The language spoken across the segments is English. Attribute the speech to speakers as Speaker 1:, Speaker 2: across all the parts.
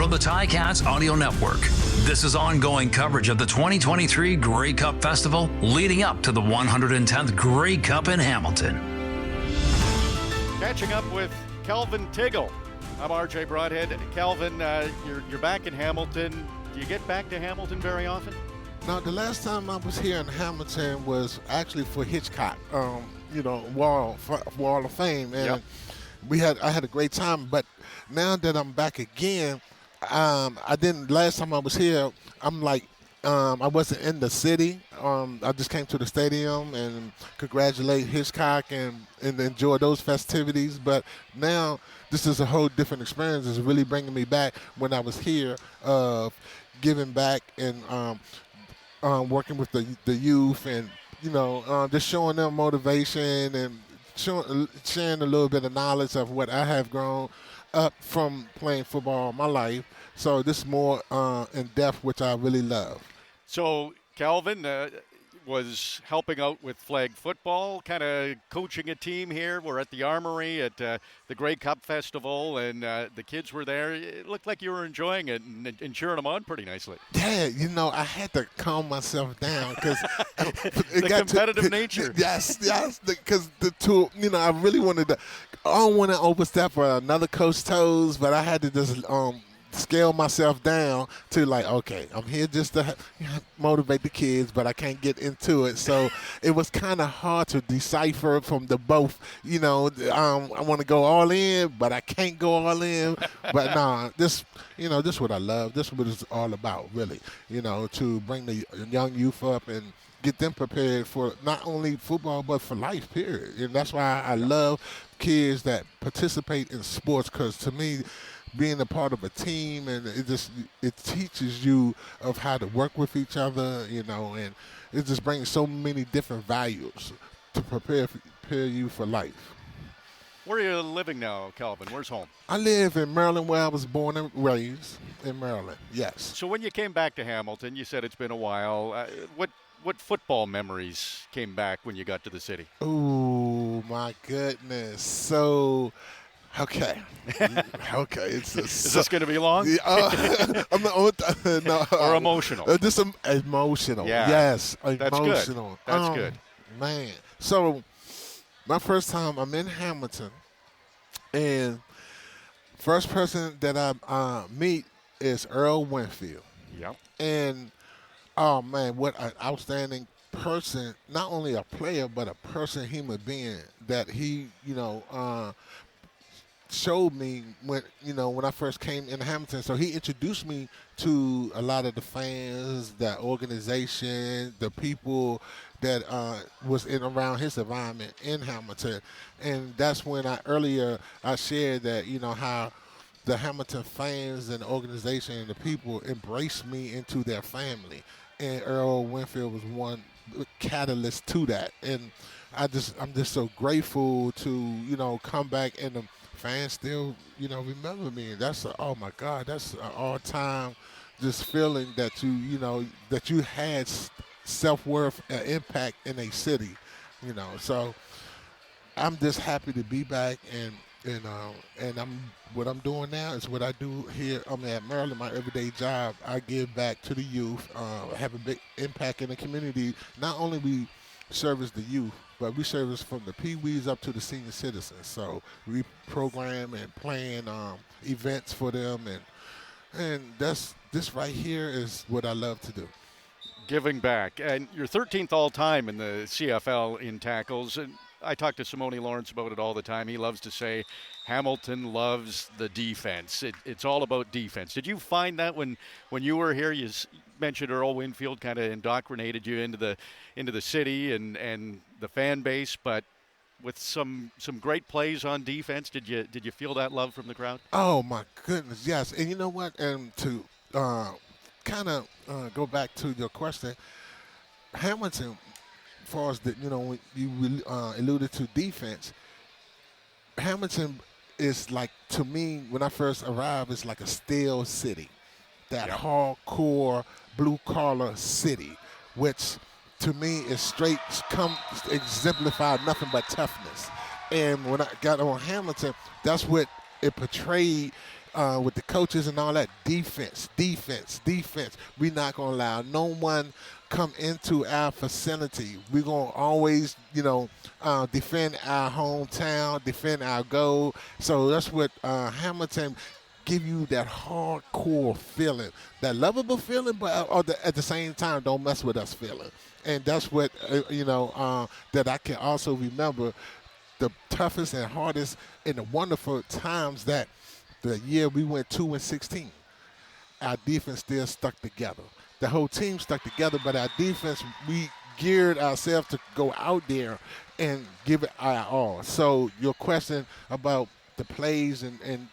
Speaker 1: from the Ticats Audio Network. This is ongoing coverage of the 2023 Grey Cup Festival leading up to the 110th Grey Cup in Hamilton.
Speaker 2: Catching up with Kelvin Tiggle. I'm RJ Broadhead. Kelvin, you're back in Hamilton. Do you get back to Hamilton very often?
Speaker 3: No, the last time I was here in Hamilton was actually for Hitchcock, Wall of Fame, and I had a great time. But now that I'm back again, last time I was here, I wasn't in the city. I just came to the stadium and congratulate Hitchcock and enjoy those festivities. But now this is a whole different experience. It's really bringing me back when I was here, giving back and working with the youth and, just showing them motivation and sharing a little bit of knowledge of what I have grown up from playing football all my life. So this is more in depth, which I really love.
Speaker 2: So Kelvin was helping out with flag football, kind of coaching a team here. We're at the Armory at the Grey Cup Festival, and the kids were there. It looked like you were enjoying it and cheering them on pretty nicely.
Speaker 3: Yeah, I had to calm myself down because
Speaker 2: the competitive nature.
Speaker 3: Yes, because I really wanted to. I don't want to overstep another coach's toes, but I had to just scale myself down to okay, I'm here just to motivate the kids, but I can't get into it. So it was kind of hard to decipher from the both. I want to go all in, but I can't go all in. But this is what I love. This is what it's all about, really. To bring the young youth up and get them prepared for not only football but for life, period. And that's why I love kids that participate in sports, because to me, being a part of a team, and it teaches you of how to work with each other, and it just brings so many different values to prepare you for life.
Speaker 2: Where are you living now, Kelvin? Where's home?
Speaker 3: I live in Maryland, where I was born and raised in Maryland, yes.
Speaker 2: So when you came back to Hamilton, you said it's been a while. What football memories came back when you got to the city?
Speaker 3: Oh, my goodness. So... Okay. Is
Speaker 2: this going to be long?
Speaker 3: No,
Speaker 2: or emotional?
Speaker 3: Just emotional.
Speaker 2: Yeah.
Speaker 3: Yes,
Speaker 2: that's
Speaker 3: emotional.
Speaker 2: Good. That's good.
Speaker 3: Man. So, my first time, I'm in Hamilton, and first person that I meet is Earl Winfield.
Speaker 2: Yep.
Speaker 3: And, oh, man, what an outstanding person. Not only a player, but a person, human being that he, showed me when I first came in Hamilton. So he introduced me to a lot of the fans, the organization, the people that was in around his environment in Hamilton. And that's when I shared that, how the Hamilton fans and the organization and the people embraced me into their family. And Earl Winfield was one catalyst to that. And I'm just so grateful to, come back, and the fans still, remember me. And that's oh my God, that's an all-time just feeling that that you had self-worth and impact in a city, So I'm just happy to be back, and what I'm doing now is what I do here. I'm at Maryland, my everyday job. I give back to the youth, have a big impact in the community. Not only we service the youth, but we service from the pee-wees up to the senior citizens. So we program and plan events for them, and this right here is what I love to do.
Speaker 2: Giving back. And you're 13th all-time in the CFL in tackles. And I talk to Simone Lawrence about it all the time. He loves to say Hamilton loves the defense. It's all about defense. Did you find that when you were here? You mentioned Earl Winfield kind of indoctrinated you into the city and the fan base, but with some great plays on defense, did you feel that love from the crowd?
Speaker 3: Oh my goodness, yes. And you know what? And to kind of go back to your question, Hamilton, as far as when you alluded to defense, Hamilton is like, to me, when I first arrived, it's like a steel city, that hardcore blue-collar city, which to me is exemplify nothing but toughness. And when I got on Hamilton, that's what it portrayed with the coaches and all that, defense. We're not going to allow no one come into our facility. We're going to always, defend our hometown, defend our goal. So that's what Hamilton give you, that hardcore feeling, that lovable feeling, but at the same time, don't mess with us feeling. And that's what, that I can also remember the toughest and hardest and the wonderful times that the year we went 2-16, our defense still stuck together. The whole team stuck together, but our defense, we geared ourselves to go out there and give it our all. So your question about the plays and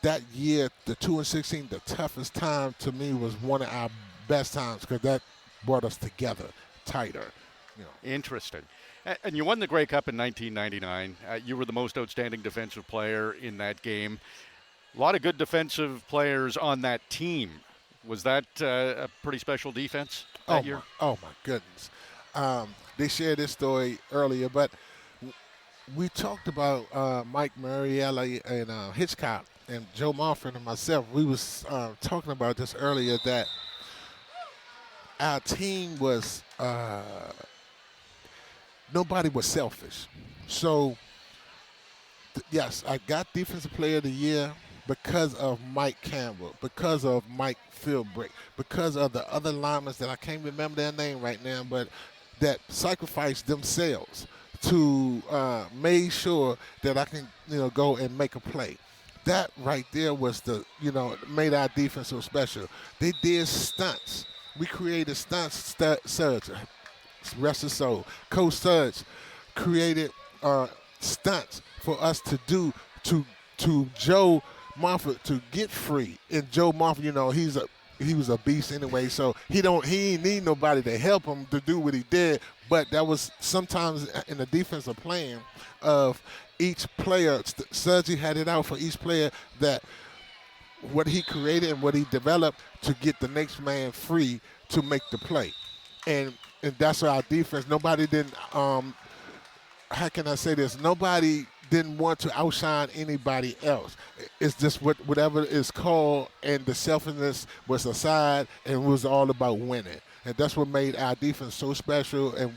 Speaker 3: that year, the 2-16, the toughest time to me was one of our best times because that brought us together tighter.
Speaker 2: Interesting. And you won the Grey Cup in 1999. You were the most outstanding defensive player in that game. A lot of good defensive players on that team. Was that a pretty special defense that year?
Speaker 3: My goodness. They shared this story earlier, but we talked about Mike Mariella and Hitchcock and Joe Moffett and myself. We was talking about this earlier, that our team was nobody was selfish. So, yes, I got Defensive Player of the Year because of Mike Campbell, because of Mike Philbrick, because of the other linemen that I can't remember their name right now, but that sacrificed themselves to make sure that I can, go and make a play. That right there was made our defense so special. They did stunts. We created stunts. Sudge, rest his soul. Coach Sudge created stunts for us to do to Joe Moffett to get free. And Joe Moffett, he was a beast anyway, so he ain't need nobody to help him to do what he did. But that was sometimes in the defensive plan of each player. Sudgy had it out for each player, that what he created and what he developed to get the next man free to make the play. And that's our defense. Nobody didn't, how can I say this? Nobody didn't want to outshine anybody else. It's just whatever is called, and the selfishness was aside, and it was all about winning. And that's what made our defense so special, and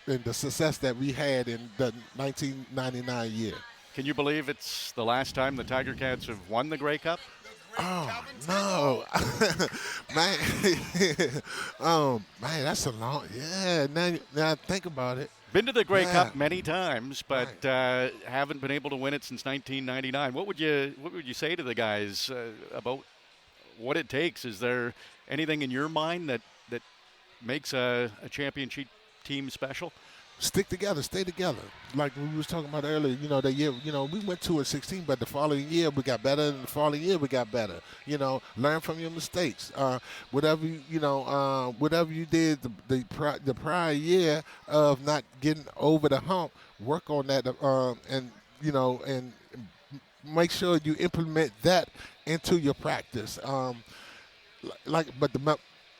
Speaker 3: the success that we had in the 1999 year.
Speaker 2: Can you believe it's the last time the Tiger Cats have won the Grey Cup?
Speaker 3: Oh, no. Man. Man, that's a long, now think about it.
Speaker 2: Been to the Grey Cup many times, but haven't been able to win it since 1999. What would you say to the guys about what it takes? Is there anything in your mind that makes a championship team special?
Speaker 3: Stick together, stay together. Like we was talking about earlier, that year, we went 2-16, but the following year we got better, and the following year we got better. Learn from your mistakes. Whatever you did the prior year of not getting over the hump, work on that, and make sure you implement that into your practice. But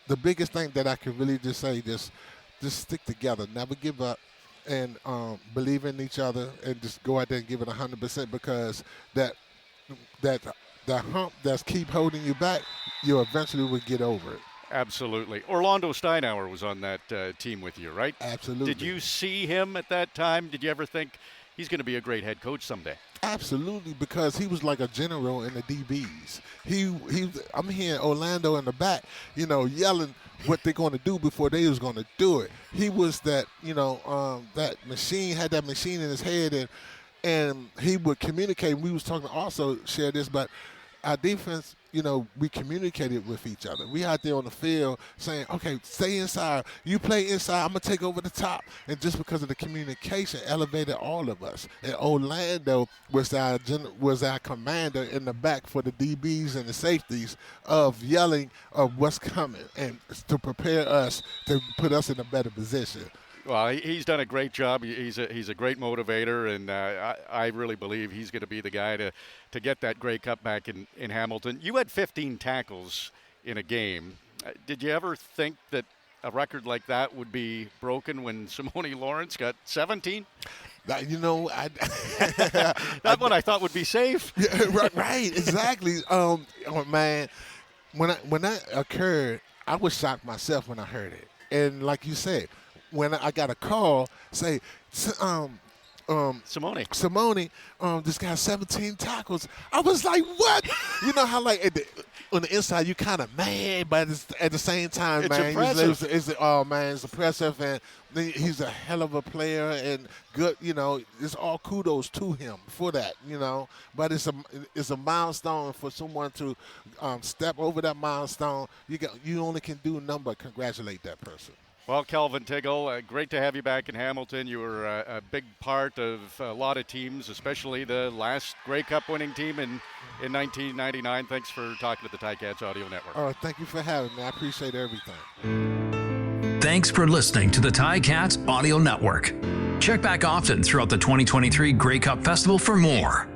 Speaker 3: the biggest thing that I could really just say, just stick together, never give up, and believe in each other, and just go out there and give it 100%, because that hump that's keep holding you back, you eventually will get over it.
Speaker 2: Absolutely. Orlando Steinauer was on that team with you, right?
Speaker 3: Absolutely.
Speaker 2: Did you see him at that time? Did you ever think he's going to be a great head coach someday?
Speaker 3: Absolutely, because he was like a general in the DBs. I'm hearing Orlando in the back, yelling what they're going to do before they was going to do it. He was that, that machine, had that machine in his head, and he would communicate. We was talking also, share this, but our defense, we communicated with each other. We out there on the field saying, okay, stay inside. You play inside, I'm going to take over the top. And just because of the communication, elevated all of us. And Orlando was our commander in the back for the DBs and the safeties of yelling of what's coming and to prepare us to put us in a better position.
Speaker 2: Well, he's done a great job. He's a great motivator, and I really believe he's going to be the guy to get that Grey Cup back in Hamilton. You had 15 tackles in a game. Did you ever think that a record like that would be broken when Simone Lawrence got 17?
Speaker 3: You know,
Speaker 2: That one I thought would be safe.
Speaker 3: Yeah, right, exactly. Oh man, when that occurred, I was shocked myself when I heard it. And like you said, when I got a call say,
Speaker 2: Simone,
Speaker 3: this guy 17 tackles. I was like, what? You know how like on the inside you kind of mad, but at the same time,
Speaker 2: it's
Speaker 3: man,
Speaker 2: impressive.
Speaker 3: oh man, it's impressive, and he's a hell of a player and good. You know, it's all kudos to him for that. You know, but it's a milestone for someone to step over that milestone. You only can do nothing but congratulate that person.
Speaker 2: Well, Kelvin Tiggle, great to have you back in Hamilton. You were a big part of a lot of teams, especially the last Grey Cup winning team in 1999. Thanks for talking to the Ticats Audio Network.
Speaker 3: Oh, thank you for having me. I appreciate everything.
Speaker 1: Thanks for listening to the Ticats Audio Network. Check back often throughout the 2023 Grey Cup Festival for more.